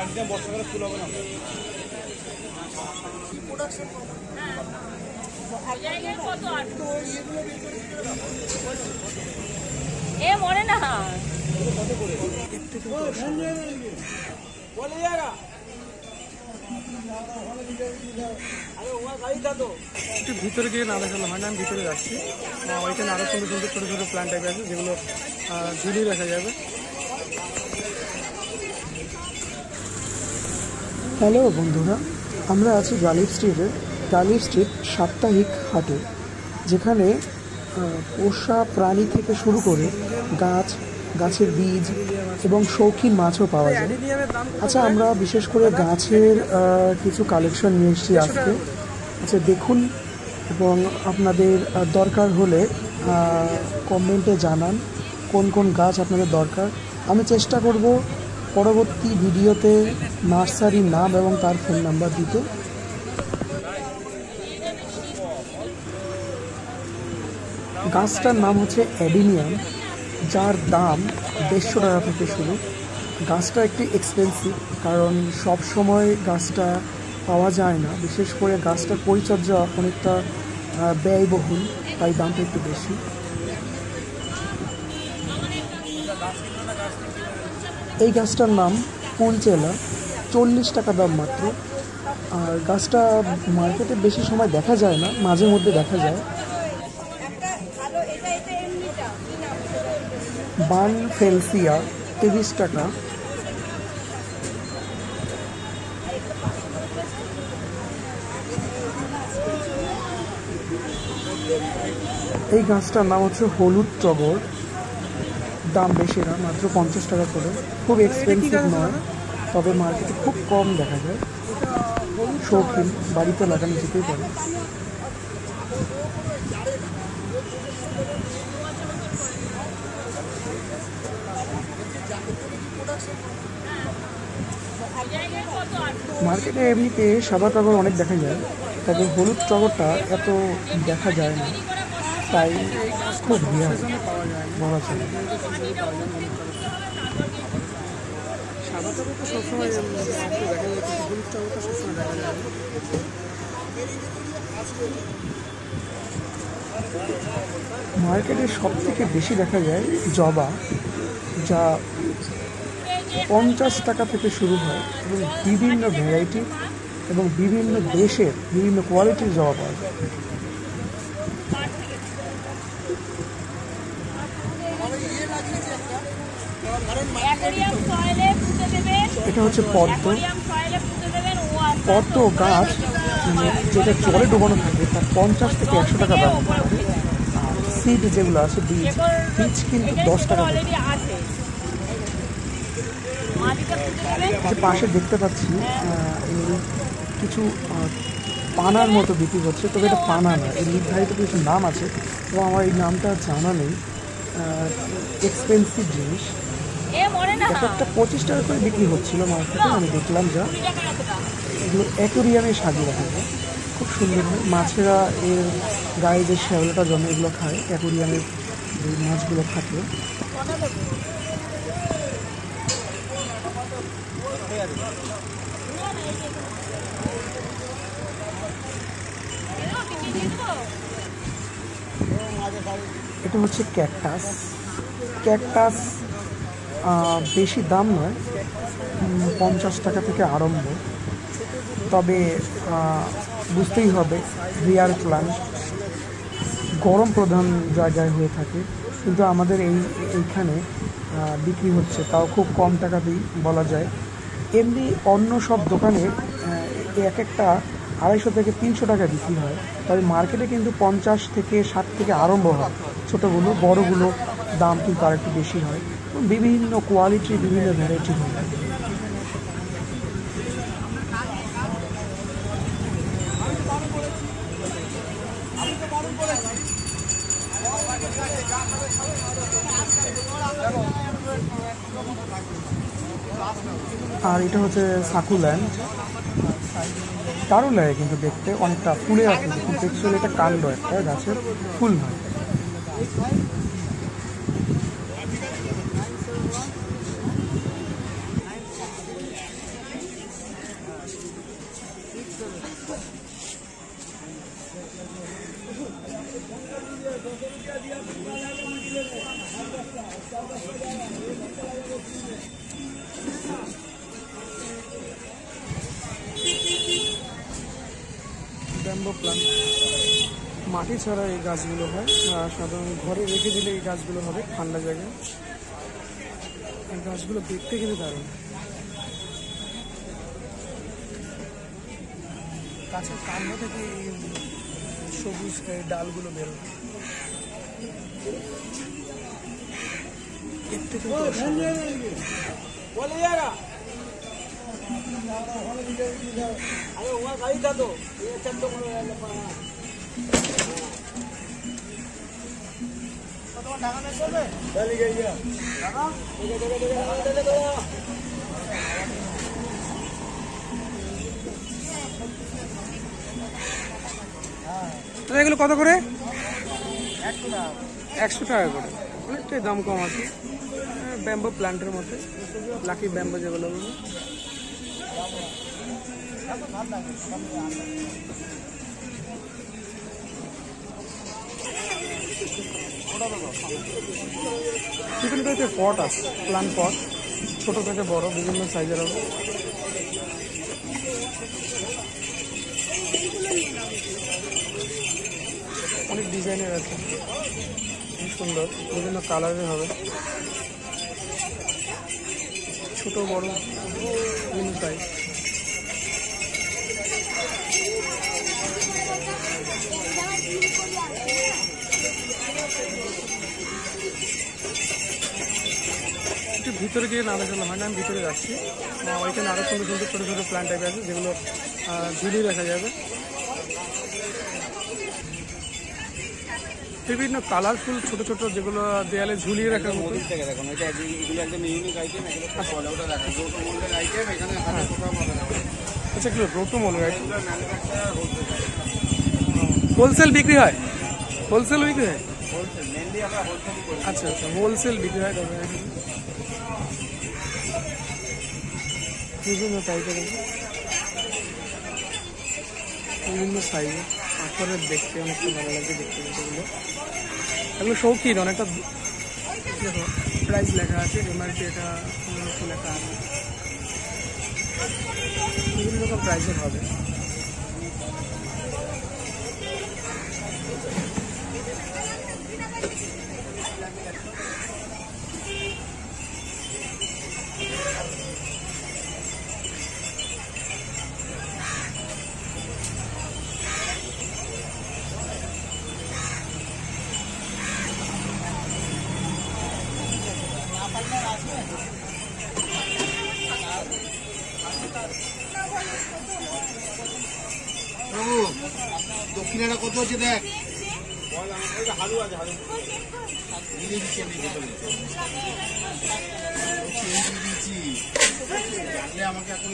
একদম বর্ষাকালে ফুল হবে না মনে না একটু ভিতরে গিয়ে না দেখানো হয় না, আমি ভিতরে যাচ্ছি। ওইখানে আরো সুন্দর সুন্দর ছোটো ছোটো প্ল্যান্ট টাইপ আছে যেগুলো ঝুলিয়ে রাখা যাবে। হ্যালো বন্ধুরা, আমরা আছি গালিব স্ট্রিট সাপ্তাহিক হাটে, যেখানে পোষা প্রাণী থেকে শুরু করে গাছের বীজ এবং শৌখিন মাছও পাওয়া যায়। আচ্ছা, আমরা বিশেষ করে গাছের কিছু কালেকশন নিয়ে এসেছি আজকে। আচ্ছা দেখুন, এবং আপনাদের দরকার হলে কমেন্টে জানান কোন কোন গাছ আপনাদের দরকার। আমি চেষ্টা করব পরবর্তী ভিডিওতে নার্সারির নাম এবং তার ফোন নাম্বার দিতে। গাছটার নাম হচ্ছে অ্যাডিনিয়াম, যার দাম 150 টাকা থেকে শুরু। গাছটা একটু এক্সপেন্সিভ, কারণ সব সময় গাছটা পাওয়া যায় না, বিশেষ করে গাছটার পরিচর্যা অনেকটা ব্যয়বহুল, তাই দামটা একটু বেশি। এই গাছটার নাম ফুলচেলা, 40 টাকা দাম মাত্র। আর গাছটা মার্কেটে বেশি সময় দেখা যায় না, মাঝে মধ্যে দেখা যায়। বান ফেলসিয়া 30 টাকা। এই গাছটার নাম হচ্ছে হলুদ টগর, দাম বেশি না, মাত্র 50 টাকা করে। খুব এক্সপেন্সিভ নয়, তবে মার্কেটে খুব কম দেখা যায়। শৌখিন, বাড়িতে লাগানো যেতেই পারে। মার্কেটে এমনিতে সাদা টগর অনেক দেখা যায়, তবে হলুদ টগরটা এত দেখা যায় না, তাই খুব রেয়ার বলা চলে। সাদা টগর তো সবসময় দেখা যায়, কিন্তু হলুদ টগরটা সবসময় দেখা যায়। মার্কেটে সব থেকে বেশি দেখা যায় জবা, যা 50 টাকা থেকে শুরু হয় এবং বিভিন্ন ভ্যারাইটি এবং বিভিন্ন দেশের বিভিন্ন কোয়ালিটির জবা পাওয়া যায়। এটা হচ্ছে পদ্ম গাছ, যেটা জলে ডুবানো থাকে, তার 50 থেকে 100 টাকা দাম। আর সিড যেগুলো আছে, বীজ কিন্তু 10 টাকা করে। পাশে দেখতে পাচ্ছি কিছু পানার মতো বিক্রি করছে, তবে এটা পানা না, এর নির্ধারিত কিছু নাম আছে এবং আমার এই নামটা জানা নেই। এক্সপেন্সিভ জিনিস, একটা 25 টাকা করে বিক্রি হচ্ছিল মার্কেটে, আমি দেখলাম। যা এগুলো অ্যাকোরিয়ামে সাজিয়ে রাখা যায়, খুব সুন্দর হয়। মাছেরা এর গায়ে যে শ্যাওলাটা জমে, এগুলো খায়, অ্যাকোরিয়ামের যে মাছগুলো থাকে। এটা হচ্ছে ক্যাকটাস, বেশি দাম নয়, 50 টাকা থেকে আরম্ভ, তবে বুঝতেই হবে রেয়ার প্লান্ট, গরম প্রধান জায়গায় হয়ে থাকে, কিন্তু আমাদের এইখানে বিক্রি হচ্ছে, তাও খুব কম টাকাতেই বলা যায়। এমনি অন্য সব দোকানে এক একটা 250 থেকে 300 টাকা বিক্রি হয়, তবে মার্কেটে কিন্তু 50 থেকে 60 থেকে আরম্ভ হয়। ছোটোগুলো, বড়গুলো দাম কিন্তু আর একটু বেশি হয়, বিভিন্ন কোয়ালিটির বিভিন্ন ভ্যারাইটি হয়। আর এটা হচ্ছে সাকুল্যান্ড, দারুণ লাগে কিন্তু দেখতে, অনেকটা ফুলে আছে, কিন্তু অ্যাকচুয়ালি এটা কাণ্ড, একটা গাছের ফুল নয়। Bamboo plant. মাটি ছাড়া এই গাছগুলো হয়, সাধারণত ঘরে রেখে দিলে এই গাছগুলো হবে ঠান্ডা জায়গায়। এই গাছগুলো দেখতে কিন্তু দারুণ। গাছের কাণ্ড থেকে এই সবুজ ডালগুলো বেরোয়, দেখতে কিন্তু এগুলো কত করে? 100 টাকা করে, অনেকটাই দাম কম আছে। ব্যাম্বো প্ল্যান্টের মধ্যে লাকি ব্যাম্বো যেগুলো বিভিন্ন টাইপের পট আছে, প্লান্ট পট, ছোট থেকে বড় বিভিন্ন সাইজের হবে। অনেক ডিজাইনের আছে, খুব সুন্দর, বিভিন্ন কালারের হবে, ছোট বড় বিভিন্ন সাইজ। একটু ভিতরে গিয়ে না দেখানো হয় না, আমি ভিতরে যাচ্ছি। ওইখানে আরও সুন্দর সুন্দর ছোটো ছোটো প্ল্যান্ট টাইপ আছে যেগুলো ঝুলিয়ে দেখা যাবে। বিভিন্ন কালারফুল ছোট ছোট যেগুলো দেয়ালে ঝুলিয়ে রাখার মতো। আচ্ছা, এগুলো রোটোমলের আইটেম, হোলসেল বিক্রি হয়? হোলসেল বিক্রি হয়? আচ্ছা আচ্ছা, হোলসেল বিক্রি হয়। বিভিন্ন টাইপের বিভিন্ন সাইজে পাথরের, দেখতে অনেকটা ভালো লাগে দেখতে। এগুলো এগুলো শৌখিন অনেকটা। দেখো প্রাইস লেখা আছে, এমআরপি এটা 1500 লেখা আছে, বিভিন্ন রকম প্রাইসের হবে। দক্ষিণাটা কত হচ্ছে দেখ, আমাকে এখন